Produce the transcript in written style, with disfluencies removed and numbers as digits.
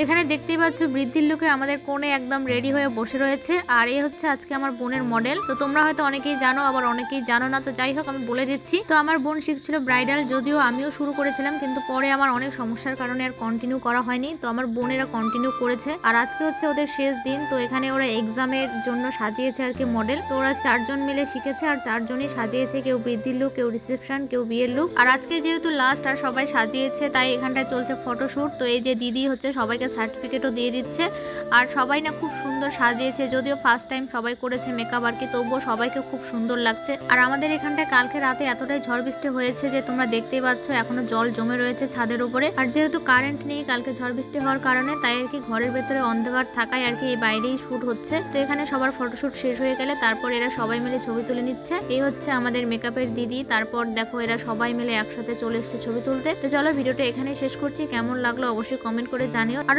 এখানে দেখতেই পাচ্ছ বৃদ্ধির লোকে আমাদের কোণে একদম রেডি হয়ে বসে রয়েছে। আর এই হচ্ছে আজকে আমার বোনের মডেল। তো তোমরা হয়তো অনেকেই জানো, আবার অনেকেই জানো না। তো যাই হোক, আমি বলে দিচ্ছি। তো আমার বোন শিখছিল ব্রাইডাল, যদিও আমিও শুরু করেছিলাম, কিন্তু পরে আমার অনেক সমস্যার কারণে আর কন্টিনিউ করা হয়নি। তো আমার বোনেরা কন্টিনিউ করেছে। আর আজকে হচ্ছে ওদের শেষ দিন। তো এখানে ওরা এক্সামের জন্য সাজিয়েছে আর কি মডেল। তো ওরা 4জন মিলে শিখেছে আর 4জনই সাজিয়েছে, কেউ বৃদ্ধির লুক, কেউ রিসেপশন, কেউ বিয়ের লুক। আর আজকে যেহেতু লাস্ট আর সবাই সাজিয়েছে, তাই এখানটায় চলছে ফটোশুট। তো এই যে দিদি হচ্ছে সবাইকে সার্টিফিকেটও দিয়ে দিচ্ছে। আর সবাই না খুব সুন্দর সাজিয়েছে, যদিও ফার্স্ট টাইম সবাই করেছে মেকআপ আর কি, তবুও সবাইকে খুব সুন্দর লাগছে। আর আমাদের এখানটায় কালকে রাতে এতটাই ঝড় বৃষ্টি হয়েছে যে তোমরা দেখতেই পাচ্ছ এখনো জল জমে রয়েছে ছাদের উপরে। আর যেহেতু কারেন্ট নেই কালকে ঝড় বৃষ্টি হওয়ার কারণে, তাই আর কি ঘরের ভেতরে অন্ধকার থাকায় আর কি এই বাইরেই শুট হচ্ছে। তো এখানে সবার ফটোশুট শেষ হয়ে গেলে তারপর এরা সবাই মিলে ছবি তুলে নিচ্ছে। এই হচ্ছে আমাদের মেকআপের দিদি। তারপর দেখো এরা সবাই মিলে একসাথে চলে এসেছে ছবি তুলতে। তো চলো ভিডিওটা এখানেই শেষ করছি। কেমন লাগলো অবশ্যই কমেন্ট করে জানিও। আর